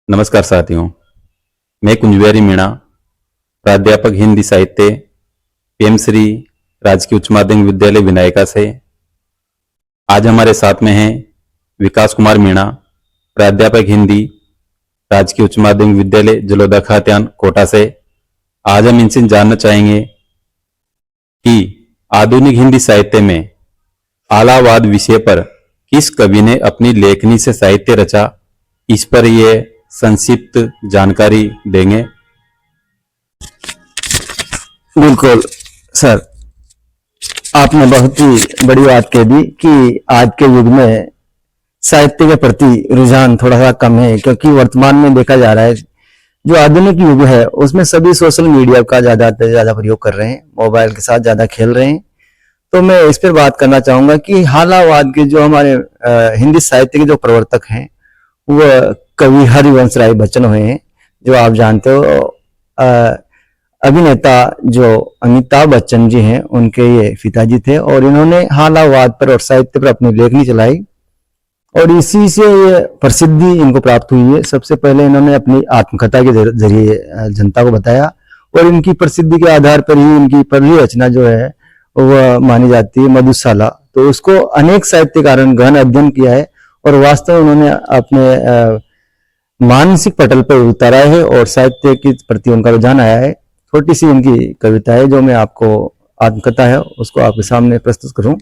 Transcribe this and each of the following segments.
नमस्कार साथियों, मैं कुंजबिहारी मीणा, प्राध्यापक हिंदी साहित्य, पीएम श्री राजकीय उच्च माध्यमिक विद्यालय विनायका से। आज हमारे साथ में हैं विकास कुमार मीणा, प्राध्यापक हिंदी, राजकीय उच्च माध्यमिक विद्यालय जलोदा खात्यान कोटा से। आज हम इनसे जानना चाहेंगे कि आधुनिक हिंदी साहित्य में आलावाद विषय पर किस कवि ने अपनी लेखनी से साहित्य रचा, इस पर ये संक्षिप्त जानकारी देंगे। बिल्कुल सर, आपने बहुत ही बड़ी बात कह दी कि आज के युग में साहित्य के प्रति रुझान थोड़ा सा कम है, क्योंकि वर्तमान में देखा जा रहा है जो आधुनिक युग है उसमें सभी सोशल मीडिया का ज्यादा से ज्यादा प्रयोग कर रहे हैं, मोबाइल के साथ ज्यादा खेल रहे हैं। तो मैं इस पर बात करना चाहूंगा कि हालावाद के जो हमारे हिंदी साहित्य के जो प्रवर्तक हैं वो कवि हरिवंश राय बच्चन हुए हैं, जो आप जानते हो। अभिनेता जो अमिताभ बच्चन जी हैं उनके ये पिताजी थे, और इन्होंने हालावाद पर और साहित्य पर अपनी लेखनी चलाई और इसी से ये प्रसिद्धि इनको प्राप्त हुई है। सबसे पहले इन्होंने अपनी आत्मकथा के जरिए जनता को बताया, और इनकी प्रसिद्धि के आधार पर ही इनकी पहली रचना जो है वह मानी जाती है मधुशाला। तो उसको अनेक साहित्यकारों ने गहन अध्ययन किया है और वास्तव में उन्होंने अपने मानसिक पटल पर उतारा है और साहित्य के प्रति उनका रुझान आया है। छोटी सी इनकी कविता है जो मैं आपको, आत्मकथा है, उसको आपके सामने प्रस्तुत करूं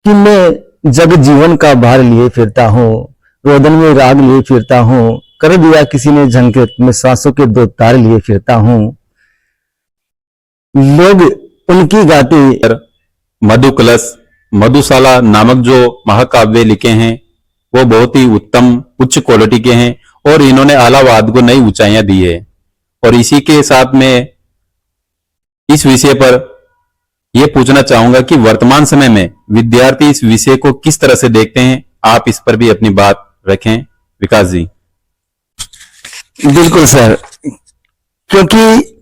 कि मैं जग जीवन का भार लिए फिरता हूँ, रोदन में राग लिए फिरता हूँ, कर दिया किसी ने झंकृत में सांसों के दो तार लिए फिरता हूँ। लोग उनकी गाती मधुकलश, मधुशाला नामक जो महाकाव्य लिखे हैं वो बहुत ही उत्तम उच्च क्वालिटी के हैं और इन्होंने आलावाद को नई ऊंचाइयां दी है। और इसी के साथ में इस विषय पर यह पूछना चाहूंगा कि वर्तमान समय में विद्यार्थी इस विषय को किस तरह से देखते हैं, आप इस पर भी अपनी बात रखें विकास जी। बिल्कुल सर, क्योंकि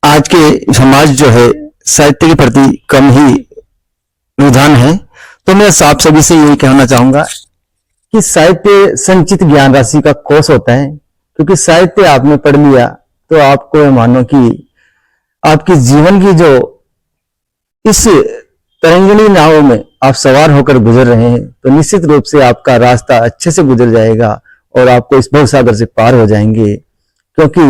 आज के समाज जो है साहित्य के प्रति कम ही रुझान है, तो मैं आप सभी से यही कहना चाहूंगा कि साहित्य संचित ज्ञान राशि का कोष होता है। क्योंकि साहित्य आपने पढ़ लिया तो आपको मानो कि आपके जीवन की जो इस तरंगिणी नाव में आप सवार होकर गुजर रहे हैं, तो निश्चित रूप से आपका रास्ता अच्छे से गुजर जाएगा और आपको इस भवसागर से पार हो जाएंगे। क्योंकि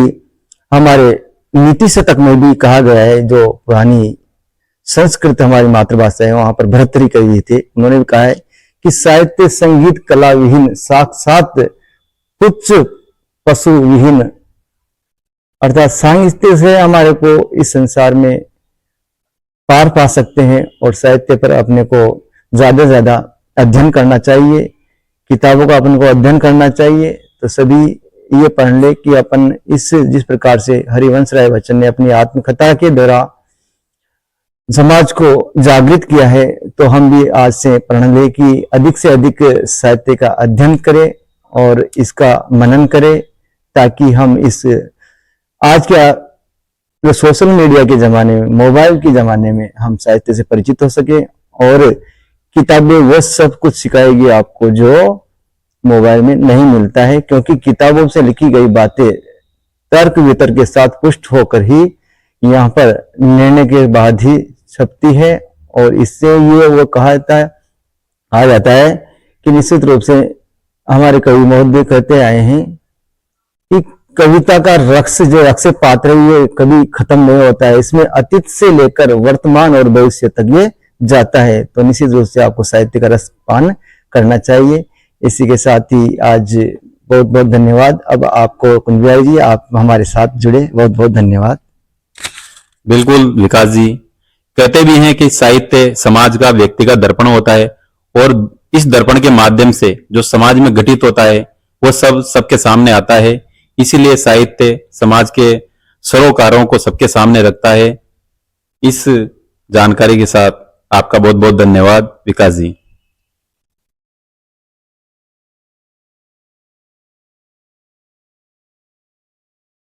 हमारे नीति शतक में भी कहा गया है, जो पुरानी संस्कृत हमारी मातृभाषा है वहां पर भर्तृहरि कवि थे, उन्होंने भी कहा है कि साहित्य संगीत कला विहीन साक्षात तुच्छ पशु विहीन। अर्थात साहित्य से हमारे को इस संसार में पार पा सकते हैं और साहित्य पर अपने को ज्यादा से ज्यादा अध्ययन करना चाहिए, किताबों का अपने को अध्ययन करना चाहिए। तो सभी ये पढ़ ले कि अपन इस जिस प्रकार से हरिवंश राय बच्चन ने अपनी आत्मकथा के द्वारा समाज को जागृत किया है, तो हम भी आज से प्रण लें कि अधिक से अधिक साहित्य का अध्ययन करें और इसका मनन करें, ताकि हम इस आज के जो सोशल मीडिया के जमाने में, मोबाइल के जमाने में हम साहित्य से परिचित हो सके। और किताबें वह सब कुछ सिखाएगी आपको जो मोबाइल में नहीं मिलता है, क्योंकि किताबों से लिखी गई बातें तर्क वितर्क के साथ पुष्ट होकर ही यहाँ पर निर्णय के बाद ही छपती है। और इससे ये वो कहा जाता है कि निश्चित रूप से हमारे कवि महोदय कहते आए हैं कि कविता का रक्स जो रक्स पात्र है ये कभी खत्म नहीं होता है, इसमें अतीत से लेकर वर्तमान और भविष्य तक ये जाता है। तो निश्चित रूप से आपको साहित्य का रस पान करना चाहिए। इसी के साथ ही आज बहुत बहुत धन्यवाद। अब आपको कुंजबिहारी जी, आप हमारे साथ जुड़े, बहुत बहुत धन्यवाद। बिल्कुल विकास जी, कहते भी हैं कि साहित्य समाज का व्यक्ति का दर्पण होता है और इस दर्पण के माध्यम से जो समाज में घटित होता है वो सब सबके सामने आता है। इसीलिए साहित्य समाज के सरोकारों को सबके सामने रखता है। इस जानकारी के साथ आपका बहुत बहुत धन्यवाद विकास जी।